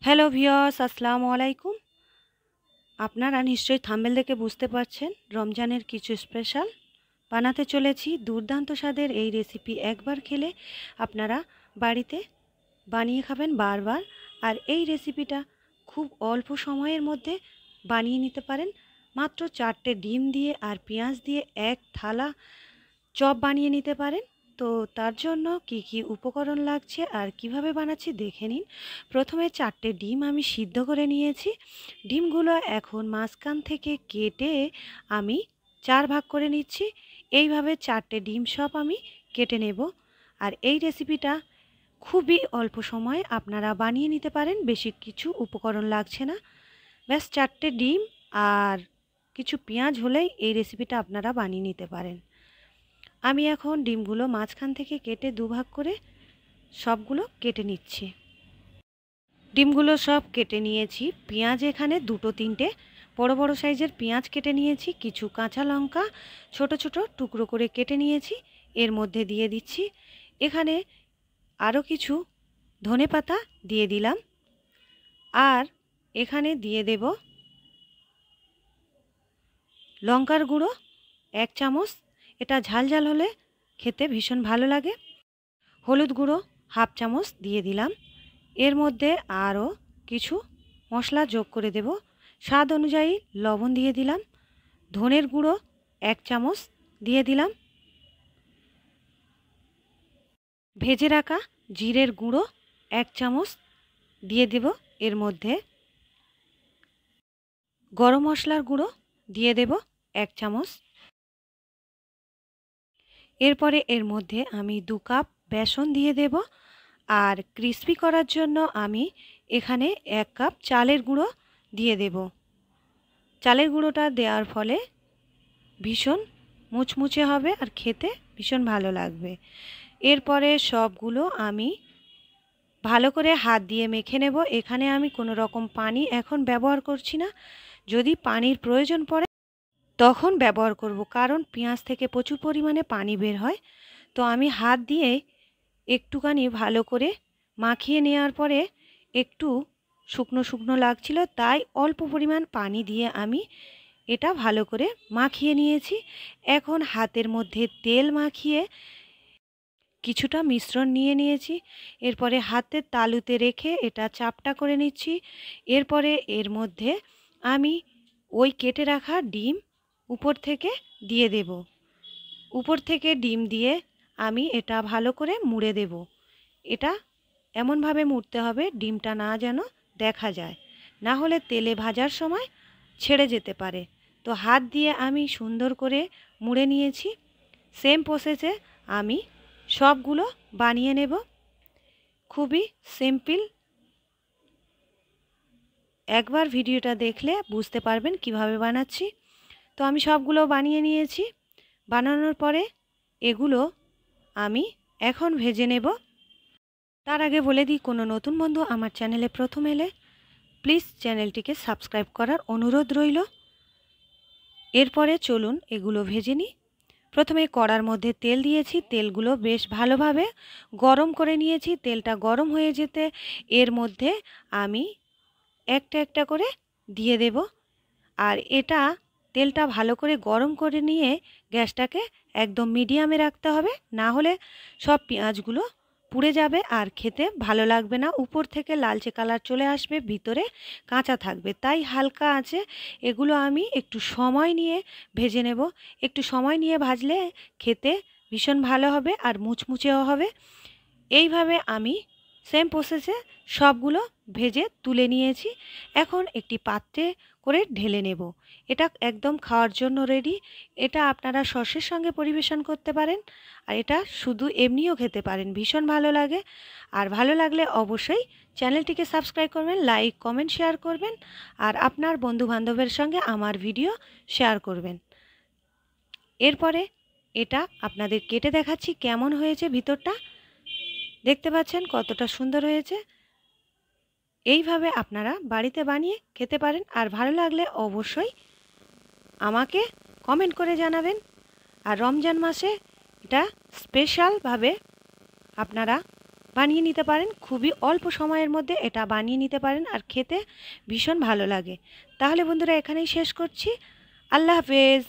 Hello viewers, আসসালামু আলাইকুম। আপনারা নিশ্চয়ই থাম্বনেল দেখে বুঝতে পারছেন রমজানের কিছু স্পেশাল বানাতে চলেছি। দুর্দান্ত স্বাদের এই রেসিপি একবার খেলে আপনারা বাড়িতে বানিয়ে খাবেন বারবার। আর এই রেসিপিটা খুব অল্প সময়ের মধ্যে বানিয়ে নিতে পারেন। মাত্র 4টে ডিম দিয়ে আর পেঁয়াজ দিয়ে এক থালা চপ বানিয়ে নিতে পারেন। তো তার জন্য কি কি উপকরণ লাগছে আর কিভাবে বানাচ্ছি দেখে নিন। প্রথমে 4টে ডিম আমি সিদ্ধ করে নিয়েছি। ডিমগুলো এখন মাঝখান থেকে কেটে আমি 4 ভাগ করে নিচ্ছি। এইভাবে 4টে ডিম সব আমি কেটে নেব। আর এই রেসিপিটা খুবই অল্প সময়ে আপনারা বানিয়ে নিতে পারেন, বেশি কিছু উপকরণ লাগছে না। ব্যাস 4টে ডিম আর কিছু পেঁয়াজ হলেই এই রেসিপিটা আপনারা বানিয়ে নিতে পারেন। আমি এখন ডিমগুলো মাঝখান থেকে কেটে দুভাগ করে সবগুলো কেটে নিচ্ছি। ডিমগুলো সব কেটে নিয়েছি। পেঁয়াজ এখানে 2-3টে বড় বড় সাইজের পেঁয়াজ কেটে নিয়েছি। কিছু কাঁচা লঙ্কা ছোট ছোট টুকরো করে কেটে নিয়েছি, এর মধ্যে দিয়ে দিচ্ছি। এখানে আরও কিছু ধনেপাতা দিয়ে দিলাম। আর এখানে দিয়ে দেব লঙ্কার গুঁড়ো 1 চামচ, এটা ঝাল ঝাল হলে খেতে ভীষণ ভালো লাগে। হলুদ গুঁড়ো 1/2 চামচ দিয়ে দিলাম। এর মধ্যে আরও কিছু মশলা যোগ করে দেব। স্বাদ অনুযায়ী লবণ দিয়ে দিলাম। ধনের গুঁড়ো 1 চামচ দিয়ে দিলাম। ভেজে রাখা জিরের গুঁড়ো 1 চামচ দিয়ে দেব। এর মধ্যে গরম মশলার গুঁড়ো দিয়ে দেব 1 চামচ। এরপরে এর মধ্যে আমি 2 কাপ বেসন দিয়ে দেব। আর ক্রিস্পি করার জন্য আমি এখানে 1 কাপ চালের গুঁড়ো দিয়ে দেব। চালের গুঁড়োটা দেওয়ার ফলে ভীষণ মুচমুচে হবে আর খেতে ভীষণ ভালো লাগবে। এরপরে সবগুলো আমি ভালো করে হাত দিয়ে মেখে নেব। এখানে আমি কোনো রকম পানি এখন ব্যবহার করছি না। যদি পানির প্রয়োজন পড়ে তখন ব্যবহার করব, কারণ পেঁয়াজ থেকে প্রচুর পরিমাণে পানি বের হয়। তো আমি হাত দিয়ে একটুখানি ভালো করে মাখিয়ে নেওয়ার পরে একটু শুকনো শুকনো লাগছিল, তাই অল্প পরিমাণ পানি দিয়ে আমি এটা ভালো করে মাখিয়ে নিয়েছি। এখন হাতের মধ্যে তেল মাখিয়ে কিছুটা মিশ্রণ নিয়ে নিয়েছি। এরপরে হাতের তালুতে রেখে এটা চাপটা করে নিচ্ছি। এরপরে এর মধ্যে আমি ওই কেটে রাখা ডিম উপর থেকে দিয়ে দেব। উপর থেকে ডিম দিয়ে আমি এটা ভালো করে মুড়ে দেব। এটা এমনভাবে মুড়তে হবে ডিমটা না যেন দেখা যায়, না হলে তেলে ভাজার সময় ছেড়ে যেতে পারে। তো হাত দিয়ে আমি সুন্দর করে মুড়ে নিয়েছি। সেম প্রসেসে আমি সবগুলো বানিয়ে নেব। খুবই সিম্পল। একবার ভিডিওটা দেখলে বুঝতে পারবেন কিভাবে বানাচ্ছি। তো আমি সবগুলো বানিয়ে নিয়েছি। বানানোর পরে এগুলো আমি এখন ভেজে নেব। তার আগে বলে দিই, কোনো নতুন বন্ধু আমার চ্যানেলে প্রথম এলে প্লিজ চ্যানেলটিকে সাবস্ক্রাইব করার অনুরোধ রইল। এরপরে চলুন এগুলো ভেজে নিই। প্রথমে কড়ার মধ্যে তেল দিয়েছি। তেলগুলো বেশ ভালোভাবে গরম করে নিয়েছি। তেলটা গরম হয়ে যেতে এর মধ্যে আমি একটা একটা করে দিয়ে দেব। আর এটা তেলটা ভালো করে গরম করে নিয়ে গ্যাসটাকে একদম মিডিয়ামে রাখতে হবে, না হলে সব পেঁয়াজগুলো পুড়ে যাবে আর খেতে ভালো লাগবে না। উপর থেকে লালচে কালার চলে আসবে, ভিতরে কাঁচা থাকবে। তাই হালকা আছে এগুলো আমি একটু সময় নিয়ে ভেজে নেব। একটু সময় নিয়ে ভাজলে খেতে ভীষণ ভালো হবে আর মুচমুচেও হবে। এইভাবে আমি সেম প্রসেসে সবগুলো ভেজে তুলে নিয়েছি। এখন একটি পাত্রে করে ঢেলে নেব। এটা একদম খাওয়ার জন্য রেডি। এটা আপনারা সসের সঙ্গে পরিবেশন করতে পারেন, আর এটা শুধু এমনিও খেতে পারেন, ভীষণ ভালো লাগে। আর ভালো লাগলে অবশ্যই চ্যানেলটিকে সাবস্ক্রাইব করবেন, লাইক কমেন্ট শেয়ার করবেন, আর আপনার বন্ধুবান্ধবের সঙ্গে আমার ভিডিও শেয়ার করবেন। এরপরে এটা আপনাদের কেটে দেখাচ্ছি কেমন হয়েছে। ভিতরটা দেখতে পাচ্ছেন কতটা সুন্দর হয়েছে। এইভাবে আপনারা বাড়িতে বানিয়ে খেতে পারেন। আর ভালো লাগলে অবশ্যই আমাকে কমেন্ট করে জানাবেন। আর রমজান মাসে এটা স্পেশালভাবে আপনারা বানিয়ে নিতে পারেন। খুবই অল্প সময়ের মধ্যে এটা বানিয়ে নিতে পারেন আর খেতে ভীষণ ভালো লাগে। তাহলে বন্ধুরা এখানেই শেষ করছি। আল্লাহ হাফেজ।